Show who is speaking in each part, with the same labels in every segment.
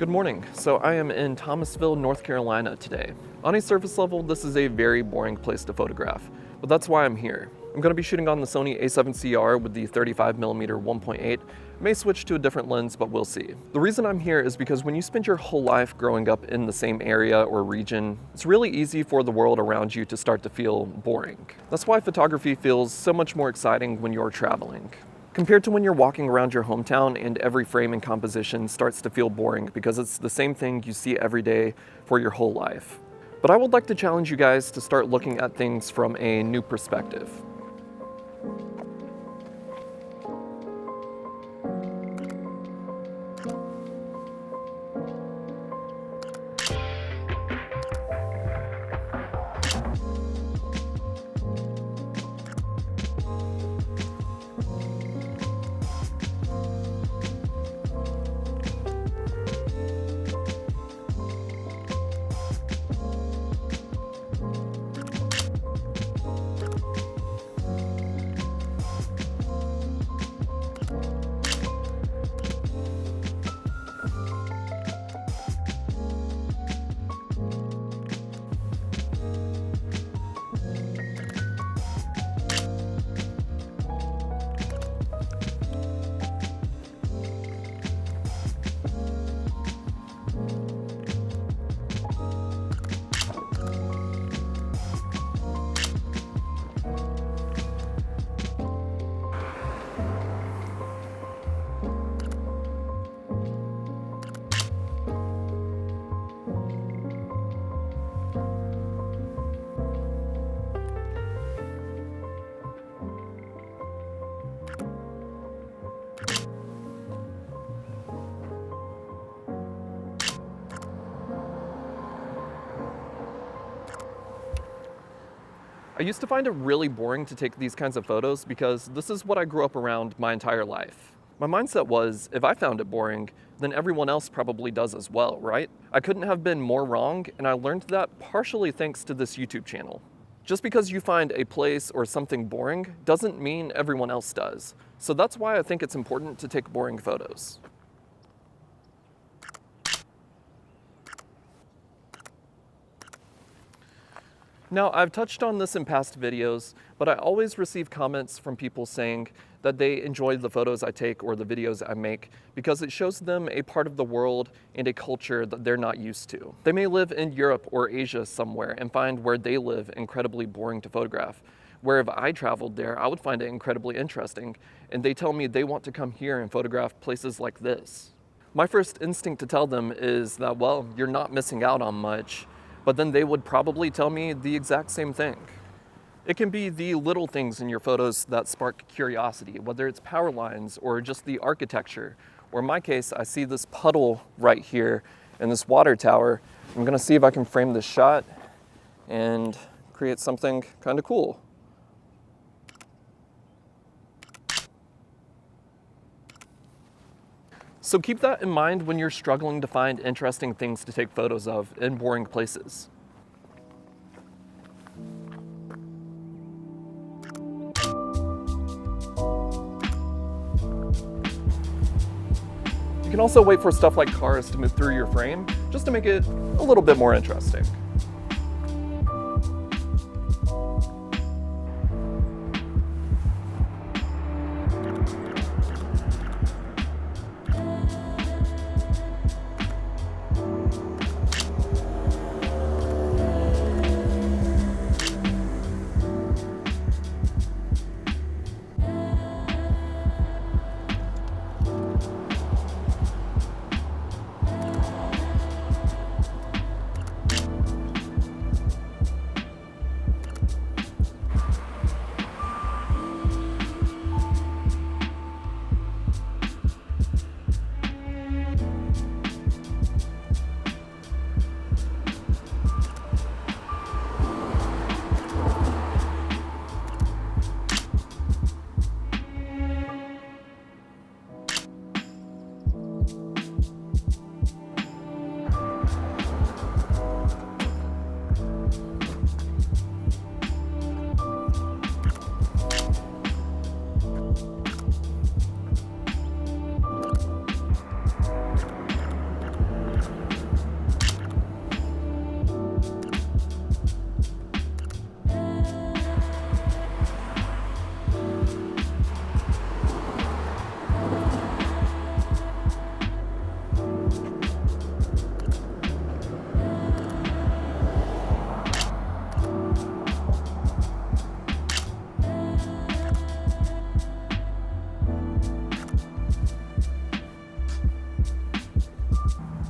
Speaker 1: Good morning. So I am in Thomasville, North Carolina today. On a surface level, this is a very boring place to photograph, but that's why I'm here. I'm going to be shooting on the Sony A7CR with the 35mm 1.8. May switch to a different lens, but we'll see. The reason I'm here is because when you spend your whole life growing up in the same area or region, it's really easy for the world around you to start to feel boring. That's why photography feels so much more exciting when you're traveling, compared to when you're walking around your hometown and every frame and composition starts to feel boring because it's the same thing you see every day for your whole life. But I would like to challenge you guys to start looking at things from a new perspective. I used to find it really boring to take these kinds of photos because this is what I grew up around my entire life. My mindset was, if I found it boring, then everyone else probably does as well, right? I couldn't have been more wrong, and I learned that partially thanks to this YouTube channel. Just because you find a place or something boring doesn't mean everyone else does. So that's why I think it's important to take boring photos. Now, I've touched on this in past videos, but I always receive comments from people saying that they enjoy the photos I take or the videos I make because it shows them a part of the world and a culture that they're not used to. They may live in Europe or Asia somewhere and find where they live incredibly boring to photograph, where if I traveled there, I would find it incredibly interesting, and they tell me they want to come here and photograph places like this. My first instinct to tell them is that, well, you're not missing out on much, but then they would probably tell me the exact same thing. It can be the little things in your photos that spark curiosity, whether it's power lines or just the architecture. Or in my case, I see this puddle right here and this water tower. I'm gonna see if I can frame this shot and create something kind of cool. So keep that in mind when you're struggling to find interesting things to take photos of in boring places. You can also wait for stuff like cars to move through your frame, just to make it a little bit more interesting.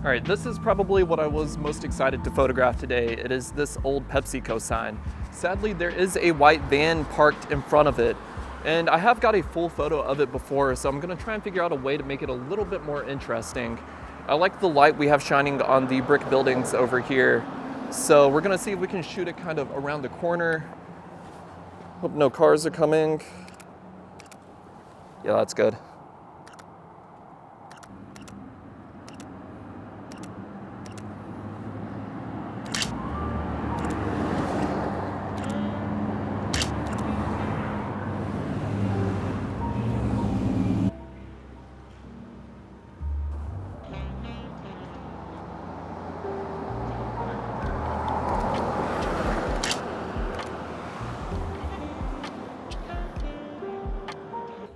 Speaker 1: All right, this is probably what I was most excited to photograph today. It is this old PepsiCo sign. Sadly, there is a white van parked in front of it, and I have got a full photo of it before, so I'm gonna try and figure out a way to make it a little bit more interesting. I like the light we have shining on the brick buildings over here, so we're gonna see if we can shoot it kind of around the corner. Hope no cars are coming. Yeah, that's good.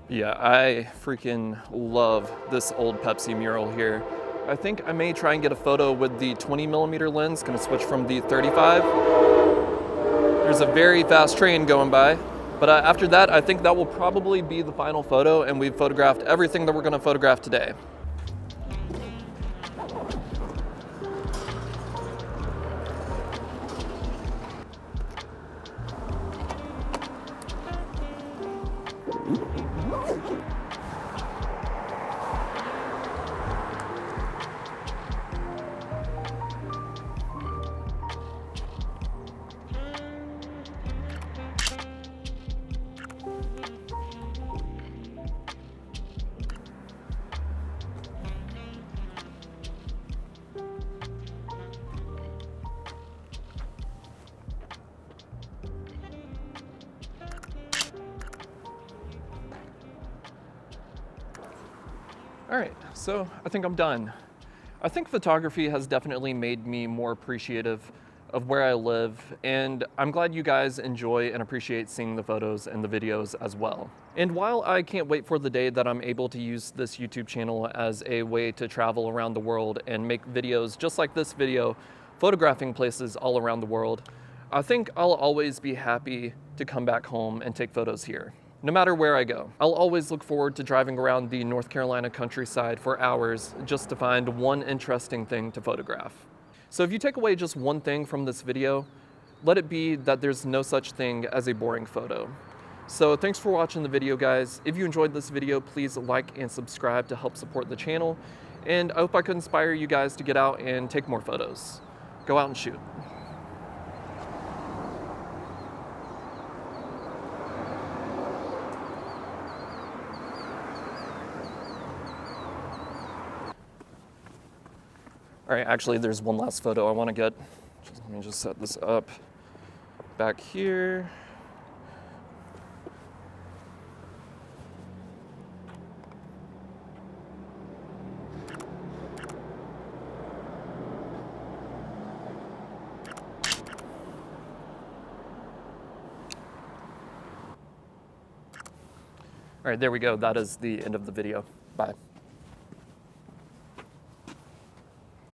Speaker 1: Yeah, I freaking love this old Pepsi mural here. I think I may try and get a photo with the 20mm lens, gonna switch from the 35. There's a very fast train going by. But after that, I think that will probably be the final photo, and we've photographed everything that we're gonna photograph today. All right, so I think I'm done. I think photography has definitely made me more appreciative of where I live, and I'm glad you guys enjoy and appreciate seeing the photos and the videos as well. And while I can't wait for the day that I'm able to use this YouTube channel as a way to travel around the world and make videos just like this video, photographing places all around the world, I think I'll always be happy to come back home and take photos here. No matter where I go, I'll always look forward to driving around the North Carolina countryside for hours just to find one interesting thing to photograph. So if you take away just one thing from this video, let it be that there's no such thing as a boring photo. So thanks for watching the video, guys. If you enjoyed this video, please like and subscribe to help support the channel. And I hope I could inspire you guys to get out and take more photos. Go out and shoot. All right, actually, there's one last photo I want to get. Let me just set this up back here. All right, there we go. That is the end of the video. Bye.